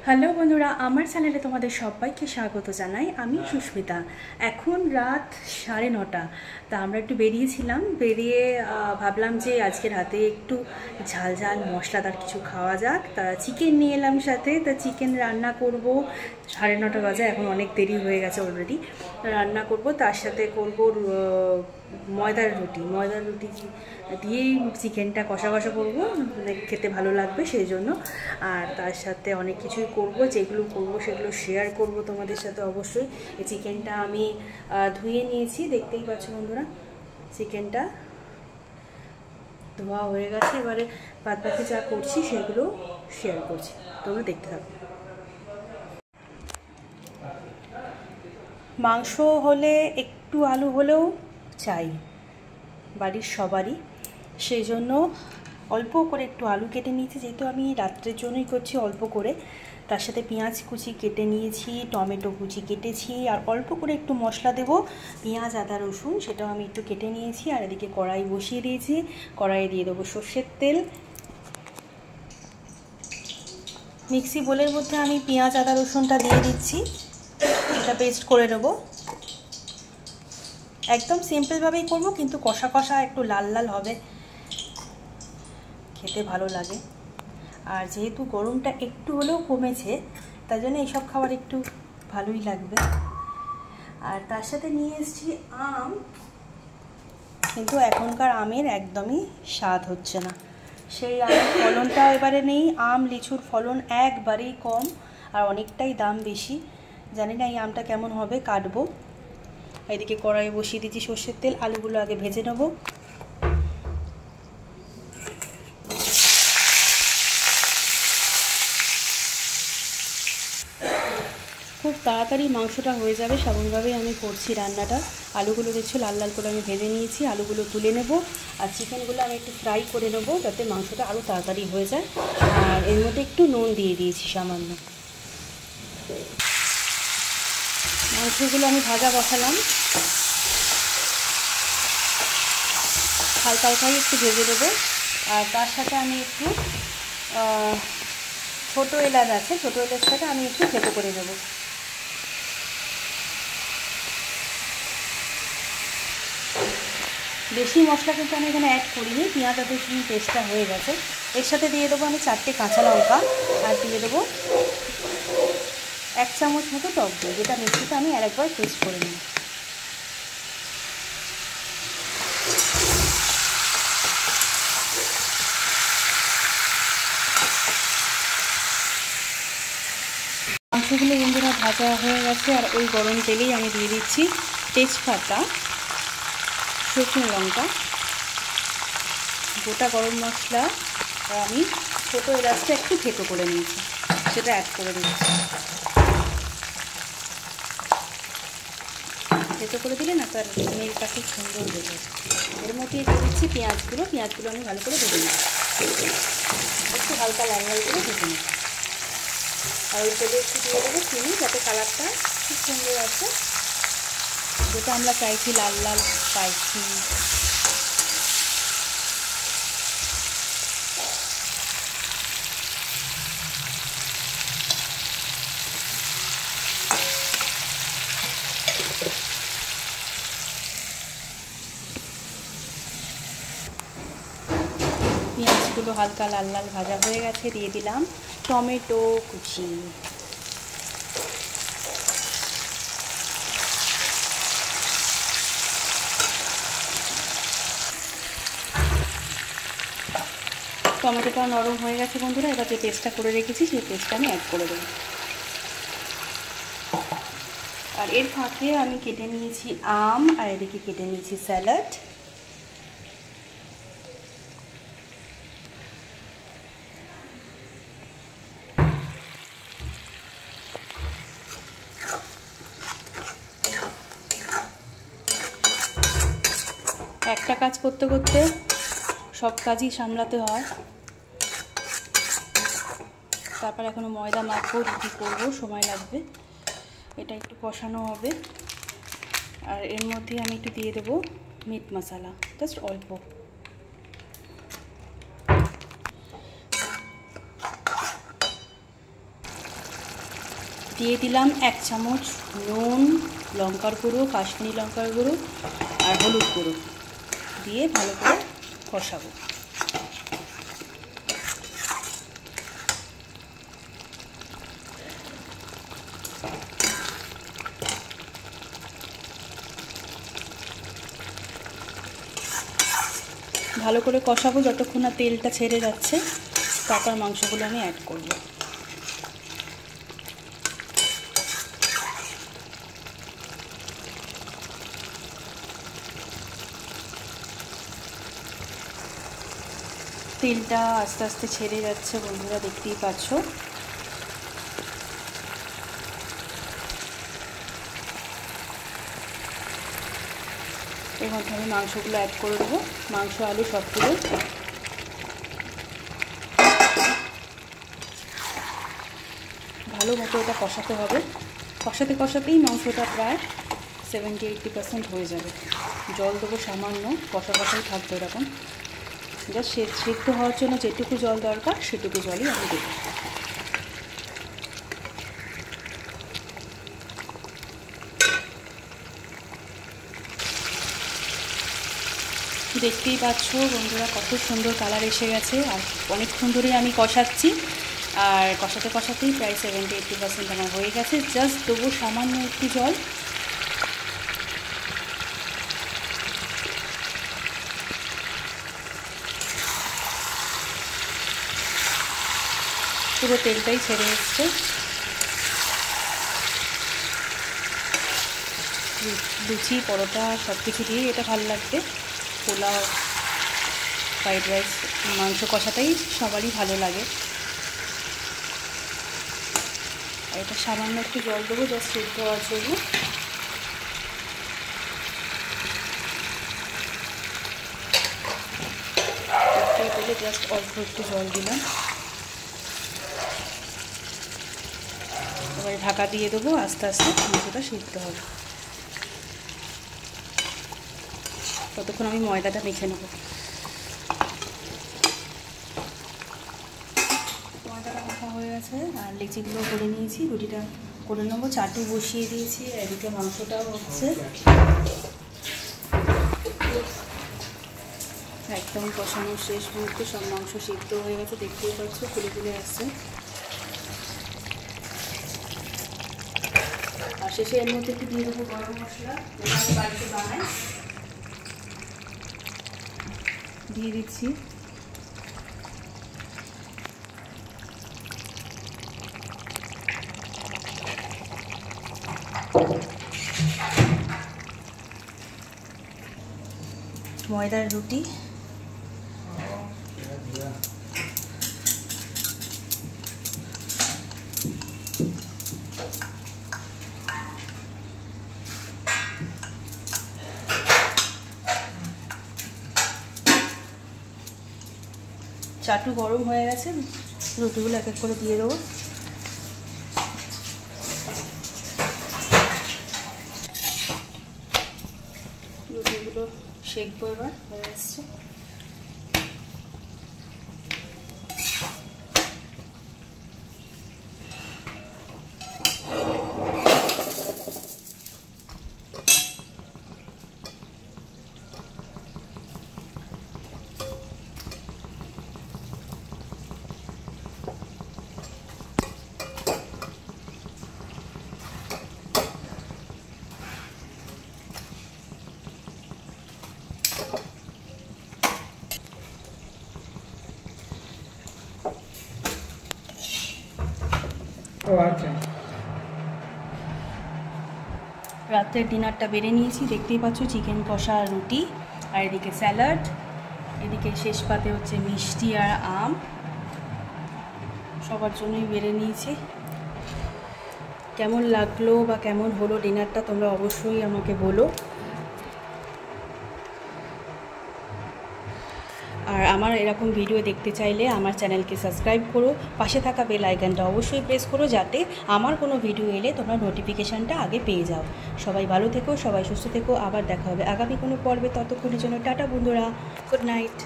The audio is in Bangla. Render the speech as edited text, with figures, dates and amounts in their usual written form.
হ্যালো বন্ধুরা, আমার চ্যানেলে তোমাদের সবাইকে স্বাগত জানাই। আমি সুস্মিতা। এখন রাত 9:30। তা আমরা একটু বেরিয়েছিলাম, বেরিয়ে ভাবলাম যে আজকে রাতে একটু ঝাল ঝাল মশলাদার কিছু খাওয়া যাক। তা চিকেন নিয়ে এলাম সাথে। তা চিকেন রান্না করব। 9:30 বাজে, এখন অনেক দেরি হয়ে গেছে অলরেডি। রান্না করব, তার সাথে করব ময়দার রুটি দিয়েই চিকেনটা কষা কষা করবো, খেতে ভালো লাগবে সেই জন্য। আর তার সাথে অনেক কিছুই করব, যেগুলো করব সেগুলো শেয়ার করব তোমাদের সাথে অবশ্যই। এই চিকেনটা আমি ধুয়ে নিয়েছি, দেখতেই পাচ্ছ বন্ধুরা। চিকেনটা ধোয়া হয়ে গেছে, এবারে বাদ বাকি যা করছি সেগুলো শেয়ার করছি, তোমরা দেখতে থাকো। মাংস হলে একটু আলু হলেও চাই বাড়ির সবারই, সেই জন্য অল্প করে একটু আলু কেটে নিয়েছি, যেহেতু আমি রাত্রের জন্যই করছি অল্প করে। তার সাথে পেঁয়াজ কুচি কেটে নিয়েছি, টমেটো কুচি কেটেছি, আর অল্প করে একটু মশলা দেব, পেঁয়াজ আদা রসুন, সেটাও আমি একটু কেটে নিয়েছি। আর এদিকে কড়াই বসিয়ে দিয়েছি, কড়াইয়ে দিয়ে দেবো সর্ষের তেল। মিক্সি বোলের মধ্যে আমি পেঁয়াজ আদা রসুনটা দিয়ে দিচ্ছি, এটা পেস্ট করে নেবো। একদম সিম্পলভাবেই করবো, কিন্তু কষা কষা একটু লাল লাল হবে, খেতে ভালো লাগে। আর যেহেতু গরমটা একটু হলেও কমেছে, তার জন্য এইসব খাবার একটু ভালোই লাগবে। আর তার সাথে নিয়ে এসেছি আম, কিন্তু এখনকার আমের একদমই স্বাদ হচ্ছে না, সেই আমের ফলনটাও এবারে নেই। আম লিচুর ফলন একবারেই কম, আর অনেকটাই দাম বেশি। জানি না এই আমটা কেমন হবে, কাটবো। এদিকে কড়াই বসিয়ে দিচ্ছি সর্ষের তেল, আলুগুলো আগে ভেজে নেবো। খুব তাড়াতাড়ি মাংসটা হয়ে যাবে, সেমনভাবেই আমি করছি রান্নাটা। আলুগুলো দেখছো লাল লাল করে আমি ভেজে নিয়েছি, আলুগুলো তুলে নেব। আর চিকেনগুলো আমি একটু ফ্রাই করে নেব, যাতে মাংসটা আরও তাড়াতাড়ি হয়ে যায়। আর এর মধ্যে একটু নুন দিয়ে দিয়েছি সামান্য। মাংসগুলো আমি ভাজা বসালাম, হালকা হালকাই একটু ভেজে দেবো। আর তার সাথে আমি একটু ছোটো এলাচ আছে, ছোটো এলাচটাকে আমি একটু থেতো করে নেবো। বেশি মশলা কিন্তু আমি এখানে অ্যাড করিনি, পেঁয়াজ আদা রসুন পেস্টটা হয়ে গেছে। এর সাথে দিয়ে দেবো আমি 4টে কাঁচা লঙ্কা, আর দিয়ে দেবো 1 চামচ মতো টক দই, যেটা মিক্সিতে আমি আরেকবার পেস্ট করে নিই। মাংসগুলো বন্ধুরা ভাজা হয়ে গেছে, আর ওই গরম তেলেই আমি দিয়ে দিচ্ছি তেজপাতা, শুকনো লঙ্কা, গোটা গরম মশলা, আর আমি ছোটো এলাচটা একটু থেতো করে নিয়েছি, সেটা অ্যাড করে দিচ্ছি। থেতো করে দিলে না তার স্মেলটা খুব সুন্দর হয়ে যায়। এর মধ্যে দিয়ে দিচ্ছি পেঁয়াজগুলো আমি ভালো করে ভেজে নিই, একটু হালকা লাল লাল করে ভেজে নিই। আর ওই তেলে একটু দিয়ে দেবো চিনি, যাতে কালারটা খুব সুন্দর আসে, যেটা আমরা চাইছি, লাল লাল স্পাইসি। পেঁয়াজগুলো হালকা লাল লাল ভাজা হয়ে গেছে, দিয়ে দিলাম টমেটো কুচি। টমেটোটা নরম হয়ে গেছে বন্ধুরা, এবার যে পেস্টটা করে রেখেছি সেই পেস্টটা আমি অ্যাড করে দেবো। আর এর ফাঁকে আমি কেটে নিয়েছি আম, আর এদিকে কেটে নিয়েছি স্যালাড। একটা কাজ করতে করতে সব কাজই সামলাতে হয়। তারপর এখনও ময়দা মাখবো, রুটি করবো, সময় লাগবে। এটা একটু কষানো হবে। আর এর মধ্যে আমি একটু দিয়ে দেবো মিট মশলা, জাস্ট অল্প। দিয়ে দিলাম 1 চামচ নুন, লঙ্কার গুঁড়ো, কাশ্মীরি লঙ্কার গুঁড়ো আর হলুদ গুঁড়ো দিয়ে ভালো করে কষাবো। ভালো করে কষাবো যতক্ষণ না তেলটা ছেড়ে যাচ্ছে, তারপর মাংসগুলো আমি অ্যাড করব। তেলটা আস্তে আস্তে ছেড়ে যাচ্ছে বন্ধুরা, দেখতেই পাচ্ছ। এর মধ্যে আমি মাংসগুলো অ্যাড করে দেবো, মাংস আলু সবগুলো। ভালো মতো এটা কষাতে হবে, কষাতে কষাতেই মাংসটা প্রায় 70-80% হয়ে যাবে। জল দেবো সামান্য, কষা কষাই থাকবে এরকম। জাস্ট সেদ্ধ হওয়ার জন্য যেটুকু জল দরকার সেটুকু জলই আমি দেবো। দেখতেই পাচ্ছ বন্ধুরা কত সুন্দর কালার এসে গেছে, আর অনেকক্ষণ ধরেই আমি কষাচ্ছি, আর কষাতে কষাতেই প্রায় 70-80% আমার হয়ে গেছে। জাস্ট দেবো সামান্য একটু জল। পুরো তেলটাই ছেড়ে এসছে। লুচি, পরোটা সব কিছু দিয়ে এটা ভালো লাগবে। পোলাও, ফ্রাইড রাইস, মাংস কষাটাই সবারই ভালো লাগে। আর এটা সামান্য একটু জল দেবো জাস্ট সেদ্ধ হওয়ার জন্য। তেলে জাস্ট অল্প একটু জল দিলাম। এবারে ঢাকা দিয়ে দেবো, আস্তে আস্তে মাংসটা সিদ্ধ হবে। ততক্ষণ আমি ময়দাটা মেখে নেব। ময়দাটা মাখা হয়ে গেছে আর লেচিগুলো করে নিয়েছি, রুটিটা করে নেবো। চাটু বসিয়ে দিয়েছি, এদিকে মাংসটাও হচ্ছে। একদম কষানোর শেষ মুহূর্তে সব মাংস সিদ্ধ হয়ে গেছে, দেখতেই পাচ্ছ ফুলে ফুলে আসছে। আর শেষে এর মধ্যে একটু দিয়ে দেবো গরম মশলা, যেটা আমি বাড়িতে বানাই, দিয়ে দিচ্ছি। ময়দার রুটি, চাটু গরম হয়ে গেছে, রুটিগুলো এক এক করে দিয়ে দেবো। রুটিগুলো সেঁকবো, এবার হয়ে আসছে। রাতের ডিনারটা বেড়ে নিয়েছি, দেখতেই পাচ্ছ চিকেন কষা, রুটি, আর এদিকে স্যালাড, এদিকে শেষ পাতে হচ্ছে মিষ্টি আর আম। সবার জন্যই বেড়ে নিয়েছি। কেমন লাগলো বা কেমন হলো ডিনারটা তোমরা অবশ্যই আমাকে বলো। আর আমার এরকম ভিডিও দেখতে চাইলে আমার চ্যানেলকে সাবস্ক্রাইব করো, পাশে থাকা বেল আইকনটা অবশ্যই প্রেস করো, যাতে আমার কোনো ভিডিও এলে তোমরা নোটিফিকেশানটা আগে পেয়ে যাও। সবাই ভালো থেকো, সবাই সুস্থ থেকো, আবার দেখা হবে আগামী কোনো পর্বে। ততক্ষণের জন্য টাটা বন্ধুরা, গুড নাইট।